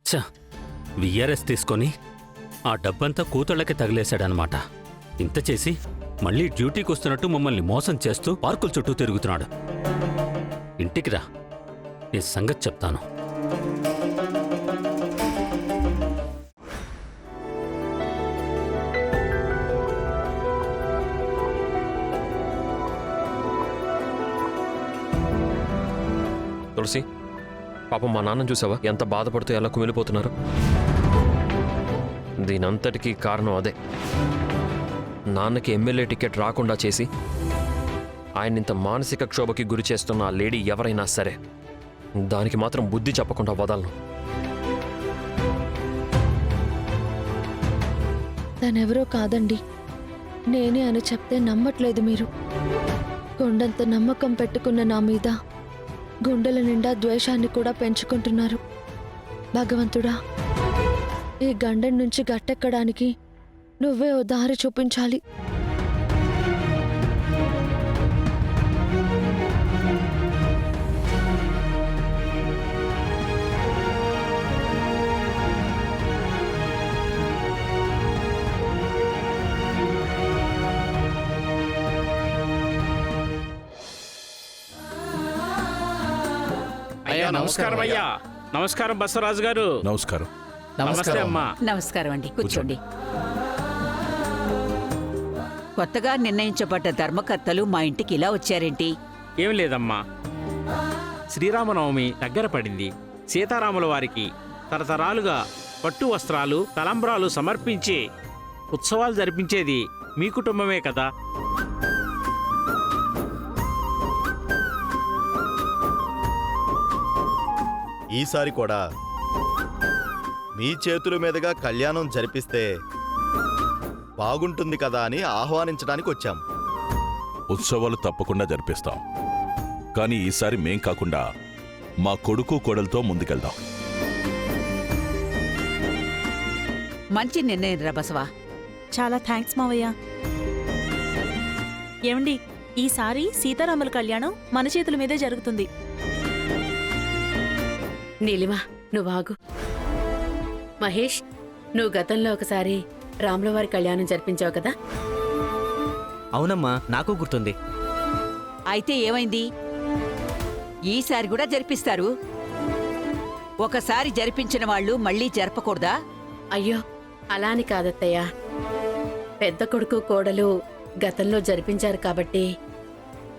ఛ, విఆర్ఎస్ తీసుకొని ఆ డబ్బంతా కూతుళ్ళకి తగిలేశాడనమాట. ఇంత చేసి మళ్ళీ డ్యూటీకి వస్తున్నట్టు మమ్మల్ని మోసం చేస్తూ పార్కుల చుట్టూ తిరుగుతున్నాడు. ఇంటికి రా, నీ సంగతి చెప్తాను. తులసి, పాపం మా నాన్న చూసావా ఎంత బాధపడుతూ ఎలా కుమిలిపోతున్నారు. దీనంతటికీ కారణం అదే. నాన్నకి ఎమ్మెల్యే టికెట్ రాకుండా చేసి ఆయన్నింత మానసిక క్షోభకి గురి చేస్తున్న ఆ లేడీ ఎవరైనా సరే దానికి మాత్రం బుద్ధి చెప్పకుండా వదలను. తనెవరో కాదండి, నేనే అని చెప్తే నమ్మట్లేదు మీరు. కొండంత నమ్మకం పెట్టుకున్న నా మీద గుండెల నిండా ద్వేషాన్ని కూడా పెంచుకుంటున్నారు. భగవంతుడా, ఈ గండం నుంచి గట్టెక్కడానికి నువ్వే ఓ దారి చూపించాలి. అయ్యా నమస్కారం. అయ్యా నమస్కారం. బసవరాజు గారు నమస్కారం. నమస్తే అమ్మా. నమస్కారం అండి, కూర్చోండి. కొత్తగా నిర్ణయించబడ్డ ధర్మకర్తలు మా ఇంటికి ఇలా వచ్చారేంటి? ఏం లేదమ్మా, శ్రీరామనవమి దగ్గర పడింది. సీతారాముల వారికి తరతరాలుగా పట్టు వస్త్రాలు, తలంబ్రాలు సమర్పించి ఉత్సవాలు జరిపించేది మీ కుటుంబమే కదా. ఈసారి కూడా మీ చేతుల మీదుగా కళ్యాణం జరిపిస్తే బాగుంటుంది కదా అని ఆహ్వానించడానికి వచ్చాం. ఉత్సవాలు తప్పకుండా జరిపిస్తాం. కానీ ఈసారి మేం కాకుండా మా కొడుకు కోడలతో ముందుకెళ్దాం. మంచి నిర్ణయం రా బసవా. చాలా థ్యాంక్స్ మావయ్య. ఏమండి, ఈసారి సీతారాముల కళ్యాణం మన చేతుల మీదే జరుగుతుంది. నీలిమా, నువ్వు ఆగు. మహేష్, నువ్వు గతంలో ఒకసారి రాములవారి కళ్యాణం జరిపించావు కదా? అవునమ్మా, నాకు గుర్తుంది. అయితే ఏమైంది? ఈసారి కూడా జరిపిస్తారు. ఒకసారి జరిపించిన వాళ్ళు మళ్ళీ జరపకూడదా? అయ్యో, అలా అని కాదత్తయ్య. పెద్ద కొడుకు కోడలు గతంలో జరిపించారు కాబట్టి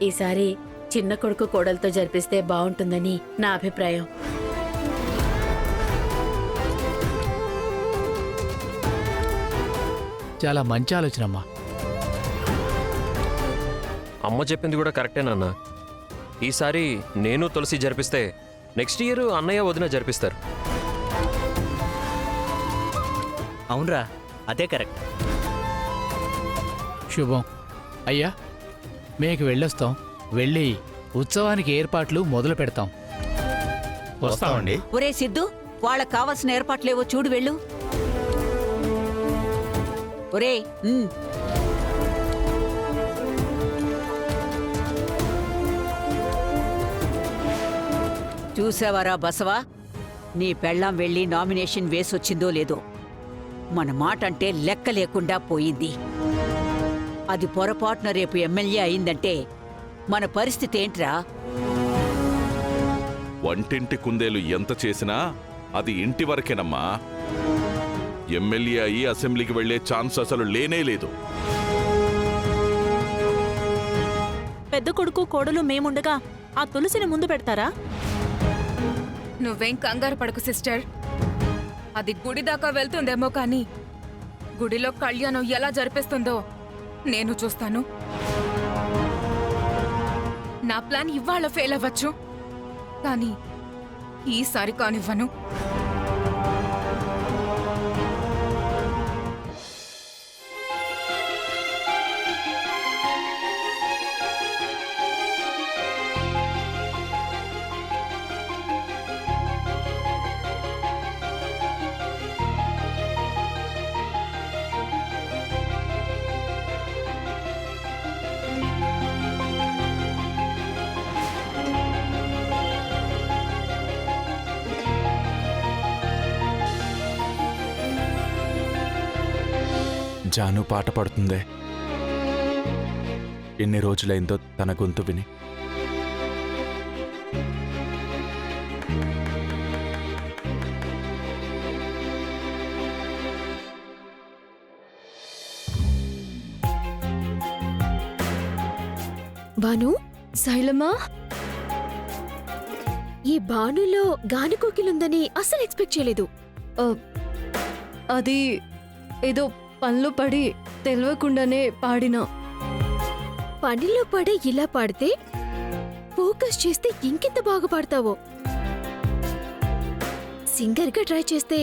ఈసారి చిన్న కొడుకు కోడలతో జరిపిస్తే బావుంటుందని నా అభిప్రాయం. చాలా మంచి ఆలోచన అమ్మా. అమ్మ చెప్పింది కూడా కరెక్టే నాన్న. ఈసారి నేను తులసి జరిపిస్తే నెక్స్ట్ ఇయర్ అన్నయ్య వదిన జరిపిస్తారు. అవునరా, అదే కరెక్ట్. శుభం. అయ్యా, మీకు వెళ్ళొస్తాం. వెళ్ళి ఉత్సవానికి ఏర్పాట్లు మొదలు పెడతాం. వస్తామండి. ఒరే సిద్ధు, వాళ్ళకు కావాల్సిన ఏర్పాట్లేవో చూడు వెళ్ళు. ఒరే చూసావారా బసవా, నీ పెళ్ళాం వెళ్ళి నామినేషన్ వేసొచ్చిందో లేదో మన మాట అంటే లెక్క లేకుండా పోయింది. అది పొరపాటున రేపు ఎమ్మెల్యే అయిందంటే మన పరిస్థితి ఏంట్రా? వంటింటి కుందేలు ఎంత చేసినా అది ఇంటి వరకేనమ్మా. ఎమ్మెల్యే అయ్యి అసెంబ్లీకి వెళ్లే ఛాన్స్ అసలు లేనే లేదు. పెద్ద కొడుకు కోడలు మేముండగా ఆ తులసిని ముందు పెడతారా? నువ్వేం కంగారు పడకు సిస్టర్. అది గుడి దాకా వెళ్తుందేమో కానీ గుడిలో కళ్యాణం ఎలా జరిపిస్తుందో నేను చూస్తాను. నా ప్లాన్ ఇవాళ ఫెయిల్ అవ్వచ్చు, కానీ ఈసారి కానివ్వను. జాను పాట పాడుతుందే. ఎన్ని రోజులైందో తన గొంతు విని. భాను, శైలమా, ఈ భానులో గాని కోకిలుందని అస్సలు ఎక్స్పెక్ట్ చేయలేదు. అది ఏదో పనిలో పడి తెలియకుండానే పాడినా. పనిలో పడే ఇలా పాడితే ఫోకస్ చేస్తే ఇంకెంత బాగా పాడతావో. సింగర్గా ట్రై చేస్తే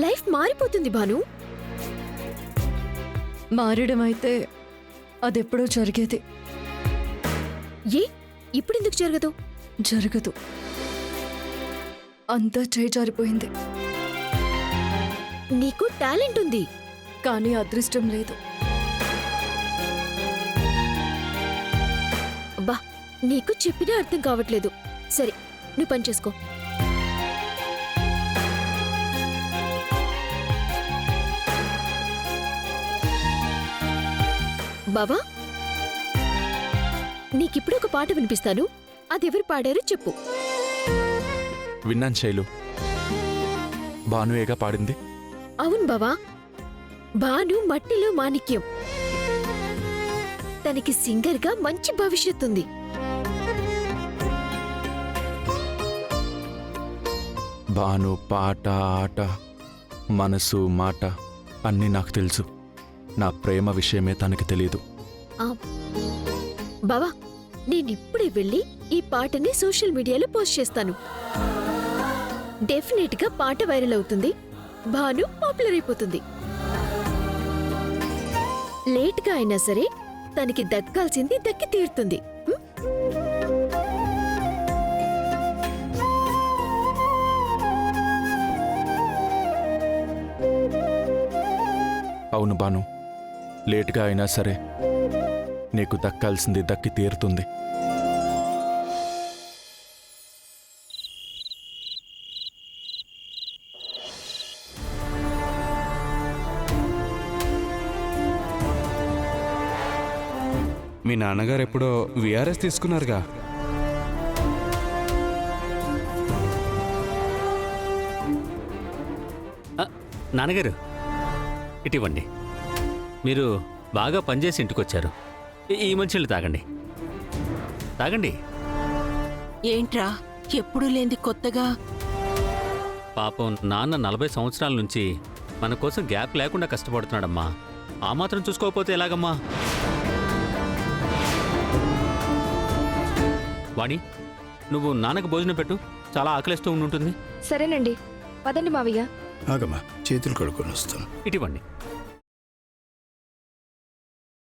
లైఫ్ మారిపోతుంది భాను. మారడం అయితే అదెప్పుడో జరిగేది. ఏ ఇప్పుడెందుకు జరగదు? జరగదు, అంతా చేయి జారిపోయింది. నీకు టాలెంట్ ఉంది, కానీ అదృష్టం లేదు. అబ్బా, నీకు చెప్పినా అర్థం కావట్లేదు. సరే, నువ్వు పని చేసుకో. బావా, నీకిప్పుడు ఒక పాట వినిపిస్తాను. అదెవరు పాడారో చెప్పు. విన్నాను శైలు, భానుయేగా పాడింది. అవును బావా, భాను మట్టిలో మాణిక్యం. తనకి సింగర్గా మంచి భవిష్యత్తు ఉంది. భాను పాట, ఆట, మనసు, మాట అన్నీ నాకు తెలుసు. నా ప్రేమ విషయమే తనకి తెలియదు. బావా, నేనిప్పుడే వెళ్ళి ఈ పాటని సోషల్ మీడియాలో పోస్ట్ చేస్తాను. డెఫినెట్ గా పాట వైరల్ అవుతుంది, భాను పాపులర్ అయిపోతుంది. లేట్గా అయినా సరే తనకి దక్కాల్సింది దక్కి తీరుతుంది. అవును భాను, లేటుగా అయినా సరే నీకు దక్కాల్సింది దక్కి తీరుతుంది. మీ నాన్నగారు ఎప్పుడో విఆర్ఎస్ తీసుకున్నారుగా. నాన్నగారు, ఇటివ్వండి. మీరు బాగా పనిచేసి ఇంటికొచ్చారు. ఈ మంచినీళ్ళు తాగండి, తాగండి. ఏంట్రా ఎప్పుడు లేంది కొత్తగా? పాపం నాన్న 40 సంవత్సరాల నుంచి మన కోసం గ్యాప్ లేకుండా కష్టపడుతున్నాడమ్మా. ఆ మాత్రం చూసుకోకపోతే ఎలాగమ్మా? వాణి, నువ్వు నాన్నకు భోజనం పెట్టు, చాలా ఆకలిస్తూ ఉండుంటుంది. సరేనండి, పదండి మావయ్య. ఆగమ్మా, చేతులు కడుక్కొని వస్తాను. ఇటివ్వండి.